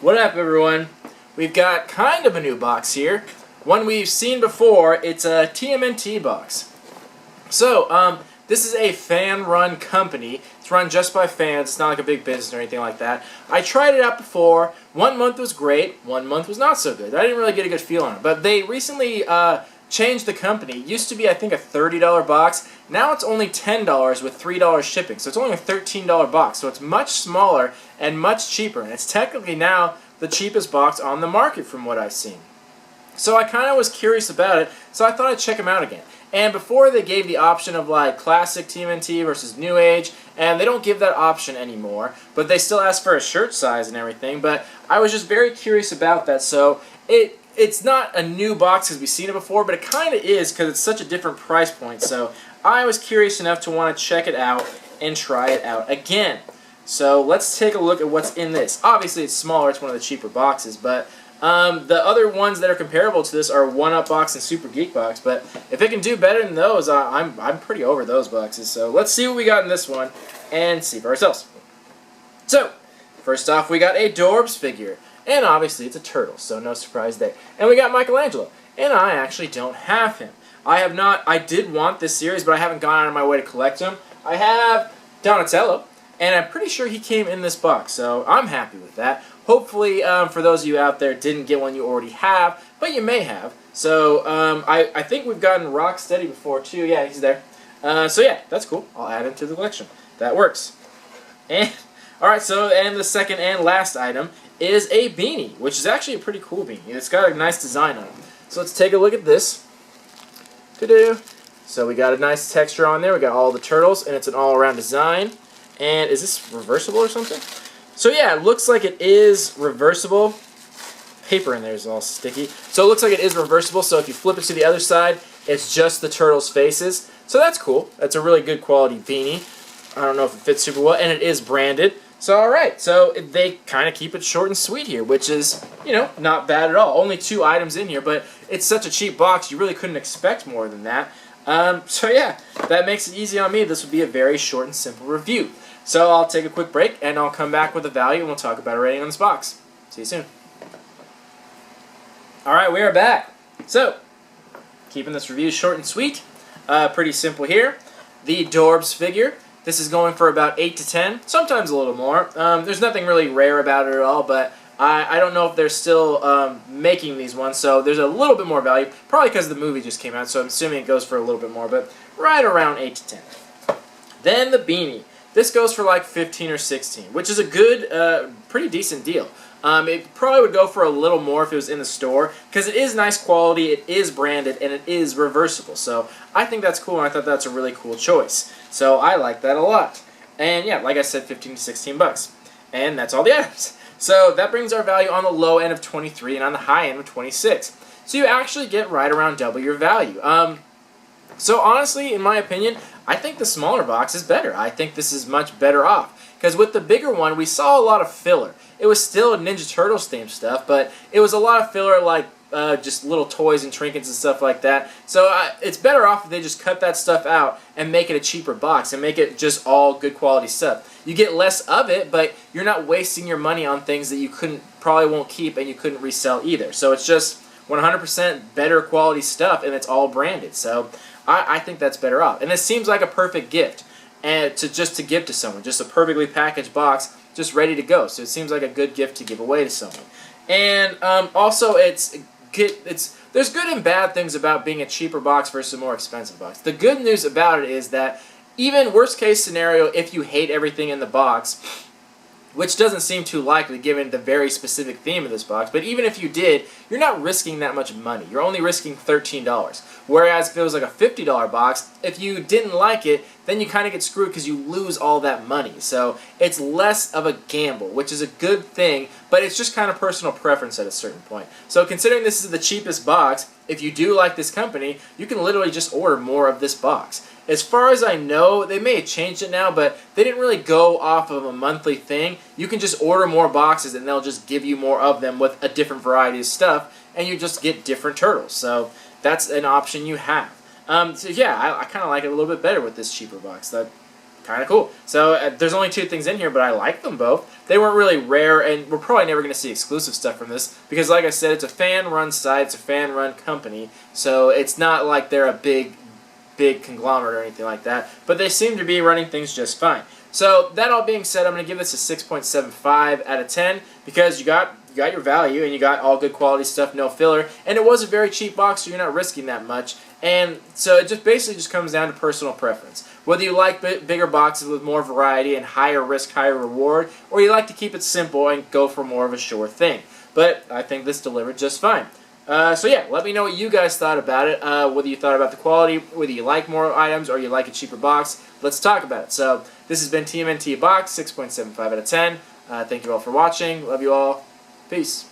What up, everyone? We've got kind of a new box here. One we've seen before. It's a TMNT box. So, this is a fan-run company. It's run just by fans. It's not like a big business or anything like that. I tried it out before. 1 month was great. 1 month was not so good. I didn't really get a good feel on it. But they recently changed the company. It used to be, I think, a $30 box. Now it's only $10 with $3 shipping. So it's only a $13 box. So it's much smaller and much cheaper. And it's technically now the cheapest box on the market from what I've seen. So I kind of was curious about it, so I thought I'd check them out again. And before they gave the option of like classic TMNT versus new age, and they don't give that option anymore, but they still ask for a shirt size and everything. But I was just very curious about that. So it's not a new box because we've seen it before, but it kind of is because it's such a different price point. So I was curious enough to want to check it out and try it out again. So let's take a look at what's in this. Obviously it's smaller, it's one of the cheaper boxes, but the other ones that are comparable to this are 1UP Box and Super Geek Box, but if it can do better than those, I'm pretty over those boxes. So let's see what we got in this one and see for ourselves. So, first off, we got a Dorbs figure, and obviously it's a turtle, so no surprise there. And we got Michelangelo, and I actually don't have him. I did want this series, but I haven't gone out of my way to collect him. I have Donatello, and I'm pretty sure he came in this box, so I'm happy with that. Hopefully, for those of you out there didn't get one you already have, but you may have. So, I think we've gotten Rocksteady before, too. Yeah, he's there. So, yeah, that's cool. I'll add him to the collection. That works. And, alright, so, and the second and last item is a beanie, which is actually a pretty cool beanie. It's got a nice design on it. So, let's take a look at this. Ta-da! So, we got a nice texture on there. We got all the turtles, and it's an all-around design. And is this reversible or something? So yeah, it looks like it is reversible. Paper in there is all sticky. So it looks like it is reversible, so if you flip it to the other side, it's just the turtles' faces. So that's cool. That's a really good quality beanie. I don't know if it fits super well, and it is branded. So alright, so they kind of keep it short and sweet here, which is, you know, not bad at all. Only 2 items in here, but it's such a cheap box, you really couldn't expect more than that. So yeah, that makes it easy on me. This would be a very short and simple review. So I'll take a quick break, and I'll come back with a value, and we'll talk about a rating on this box. See you soon. Alright, we are back. So, keeping this review short and sweet. Pretty simple here. The Dorbs figure. This is going for about 8 to 10, sometimes a little more. There's nothing really rare about it at all, but I don't know if they're still making these ones, so there's a little bit more value. Probably because the movie just came out, so I'm assuming it goes for a little bit more, but right around 8 to 10. Then the beanie. This goes for like 15 or 16, which is a good, pretty decent deal. It probably would go for a little more if it was in the store, because it is nice quality, it is branded, and it is reversible. So I think that's cool, and I thought that's a really cool choice. So I like that a lot. And yeah, like I said, 15 to 16 bucks. And that's all the items. So that brings our value on the low end of 23 and on the high end of 26. So you actually get right around double your value. So honestly, in my opinion, I think the smaller box is better. I think this is much better off. Because with the bigger one, we saw a lot of filler. It was still Ninja Turtles themed stuff, but it was a lot of filler like just little toys and trinkets and stuff like that. So it's better off if they just cut that stuff out and make it a cheaper box and make it just all good quality stuff. You get less of it, but you're not wasting your money on things that you probably won't keep and you couldn't resell either. So it's just 100% better quality stuff, and it's all branded. So I think that's better off. And it seems like a perfect gift and to give to someone. Just a perfectly packaged box, just ready to go. So it seems like a good gift to give away to someone. And also, there's good and bad things about being a cheaper box versus a more expensive box. The good news about it is that even worst case scenario, if you hate everything in the box, which doesn't seem too likely given the very specific theme of this box, but even if you did, you're not risking that much money. You're only risking $13. Whereas if it was like a $50 box, if you didn't like it, then you kind of get screwed because you lose all that money. So it's less of a gamble, which is a good thing, but it's just kind of personal preference at a certain point. So considering this is the cheapest box, if you do like this company, you can literally just order more of this box. As far as I know, they may have changed it now, but they didn't really go off of a monthly thing. You can just order more boxes and they'll just give you more of them with a different variety of stuff, and you just get different turtles. So that's an option you have. So yeah, I kind of like it a little bit better with this cheaper box. kind of cool. So there's only 2 things in here, but I like them both. They weren't really rare, and we're probably never going to see exclusive stuff from this because, like I said, it's a fan-run site, it's a fan-run company, so it's not like they're a big conglomerate or anything like that, but they seem to be running things just fine. So that all being said, I'm going to give this a 6.75 out of 10 because you got your value and you got all good quality stuff, no filler, and it was a very cheap box, so you're not risking that much. And so it just basically just comes down to personal preference. Whether you like bigger boxes with more variety and higher risk, higher reward, or you like to keep it simple and go for more of a sure thing. But I think this delivered just fine. So yeah, let me know what you guys thought about it, whether you thought about the quality, whether you like more items or you like a cheaper box. Let's talk about it. So this has been TMNT Box, 6.75 out of 10. Thank you all for watching. Love you all. Peace.